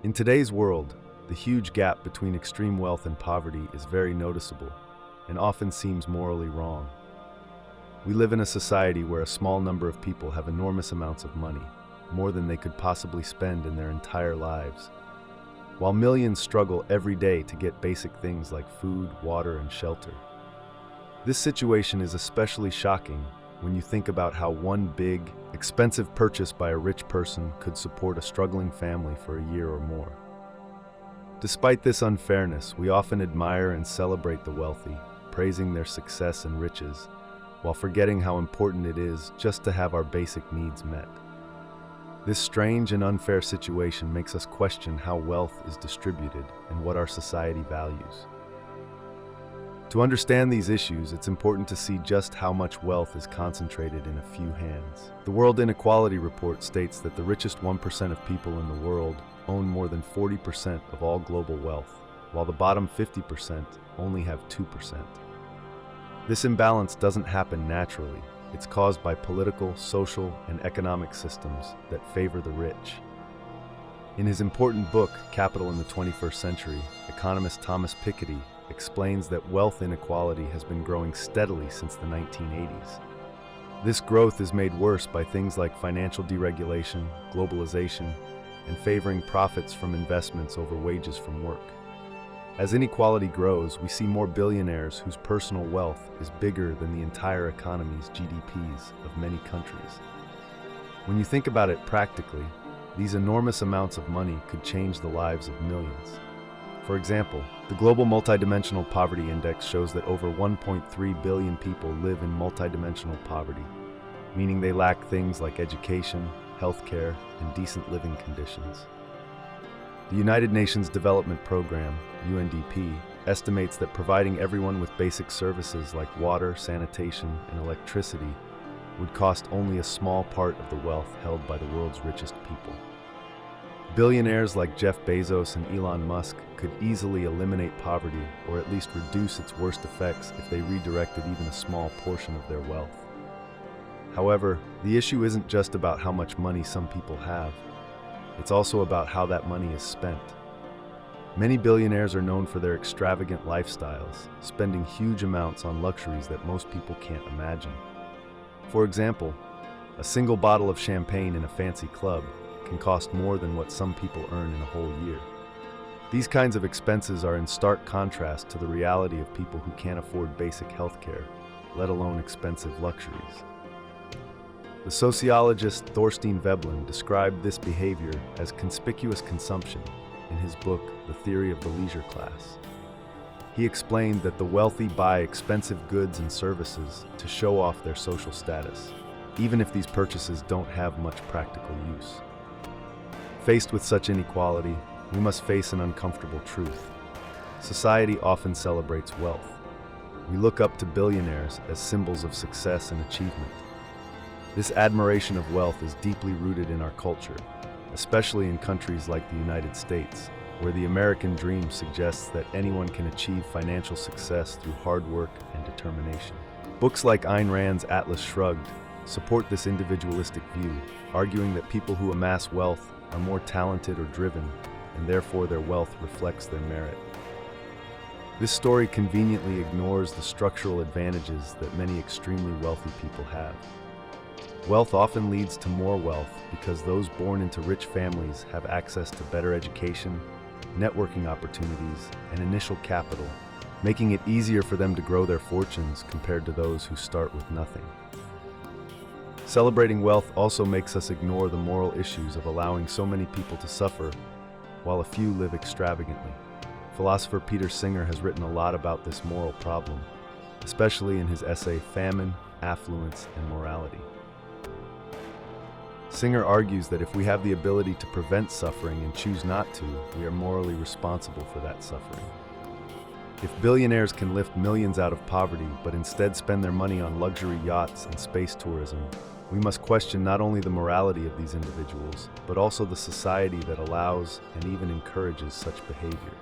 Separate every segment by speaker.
Speaker 1: In today's world, the huge gap between extreme wealth and poverty is very noticeable and often seems morally wrong. We live in a society where a small number of people have enormous amounts of money, more than they could possibly spend in their entire lives, while millions struggle every day to get basic things like food, water, and shelter. This situation is especially shocking when you think about how one big, expensive purchase by a rich person could support a struggling family for a year or more. Despite this unfairness, we often admire and celebrate the wealthy, praising their success and riches, while forgetting how important it is just to have our basic needs met. This strange and unfair situation makes us question how wealth is distributed and what our society values. To understand these issues, it's important to see just how much wealth is concentrated in a few hands. The World Inequality Report states that the richest 1% of people in the world own more than 40% of all global wealth, while the bottom 50% only have 2%. This imbalance doesn't happen naturally. It's caused by political, social, and economic systems that favor the rich. In his important book, Capital in the 21st Century, economist Thomas Piketty explains that wealth inequality has been growing steadily since the 1980s. This growth is made worse by things like financial deregulation, globalization, and favoring profits from investments over wages from work. As inequality grows, we see more billionaires whose personal wealth is bigger than the entire economy's GDPs of many countries. When you think about it practically, these enormous amounts of money could change the lives of millions. For example, the Global Multidimensional Poverty Index shows that over 1.3 billion people live in multidimensional poverty, meaning they lack things like education, healthcare, and decent living conditions. The United Nations Development Program, UNDP, estimates that providing everyone with basic services like water, sanitation, and electricity would cost only a small part of the wealth held by the world's richest people. Billionaires like Jeff Bezos and Elon Musk could easily eliminate poverty or at least reduce its worst effects if they redirected even a small portion of their wealth. However, the issue isn't just about how much money some people have. It's also about how that money is spent. Many billionaires are known for their extravagant lifestyles, spending huge amounts on luxuries that most people can't imagine. For example, a single bottle of champagne in a fancy club can cost more than what some people earn in a whole year. These kinds of expenses are in stark contrast to the reality of people who can't afford basic health care, let alone expensive luxuries. The sociologist Thorstein Veblen described this behavior as conspicuous consumption in his book, The Theory of the Leisure Class. He explained that the wealthy buy expensive goods and services to show off their social status, even if these purchases don't have much practical use. Faced with such inequality, we must face an uncomfortable truth. Society often celebrates wealth. We look up to billionaires as symbols of success and achievement. This admiration of wealth is deeply rooted in our culture, especially in countries like the United States, where the American dream suggests that anyone can achieve financial success through hard work and determination. Books like Ayn Rand's Atlas Shrugged support this individualistic view, arguing that people who amass wealth are more talented or driven, and therefore their wealth reflects their merit. This story conveniently ignores the structural advantages that many extremely wealthy people have. Wealth often leads to more wealth because those born into rich families have access to better education, networking opportunities, and initial capital, making it easier for them to grow their fortunes compared to those who start with nothing. Celebrating wealth also makes us ignore the moral issues of allowing so many people to suffer while a few live extravagantly. Philosopher Peter Singer has written a lot about this moral problem, especially in his essay Famine, Affluence, and Morality. Singer argues that if we have the ability to prevent suffering and choose not to, we are morally responsible for that suffering. If billionaires can lift millions out of poverty but instead spend their money on luxury yachts and space tourism, we must question not only the morality of these individuals, but also the society that allows and even encourages such behavior.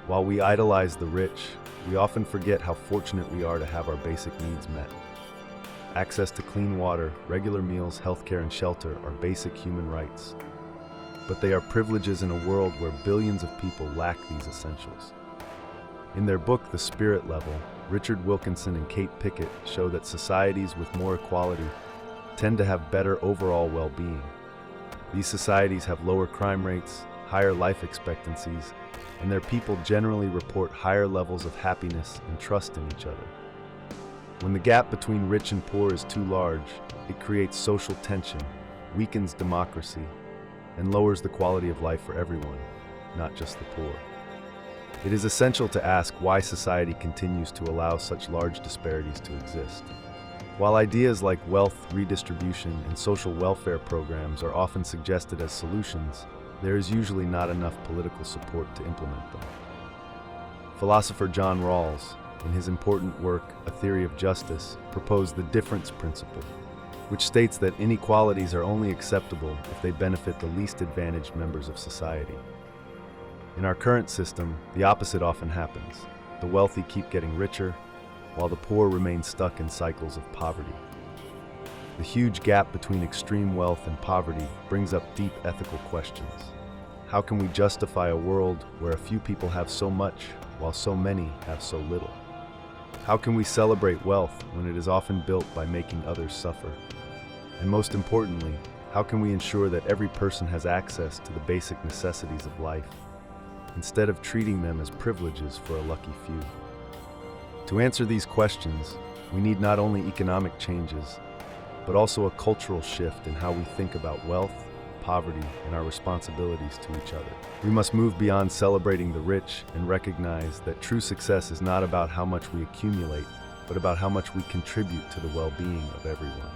Speaker 1: While we idolize the rich, we often forget how fortunate we are to have our basic needs met. Access to clean water, regular meals, healthcare, and shelter are basic human rights. but they are privileges in a world where billions of people lack these essentials. In their book, The Spirit Level, Richard Wilkinson and Kate Pickett show that societies with more equality tend to have better overall well-being. These societies have lower crime rates, higher life expectancies, and their people generally report higher levels of happiness and trust in each other. When the gap between rich and poor is too large, it creates social tension, weakens democracy, and lowers the quality of life for everyone, not just the poor. It is essential to ask why society continues to allow such large disparities to exist. While ideas like wealth redistribution and social welfare programs are often suggested as solutions, there is usually not enough political support to implement them. Philosopher John Rawls, in his important work, A Theory of Justice, proposed the difference principle, which states that inequalities are only acceptable if they benefit the least advantaged members of society. In our current system, the opposite often happens. The wealthy keep getting richer, while the poor remain stuck in cycles of poverty. The huge gap between extreme wealth and poverty brings up deep ethical questions. How can we justify a world where a few people have so much while so many have so little? How can we celebrate wealth when it is often built by making others suffer? And most importantly, how can we ensure that every person has access to the basic necessities of life, instead of treating them as privileges for a lucky few? To answer these questions, we need not only economic changes, but also a cultural shift in how we think about wealth, poverty, and our responsibilities to each other. We must move beyond celebrating the rich and recognize that true success is not about how much we accumulate, but about how much we contribute to the well-being of everyone.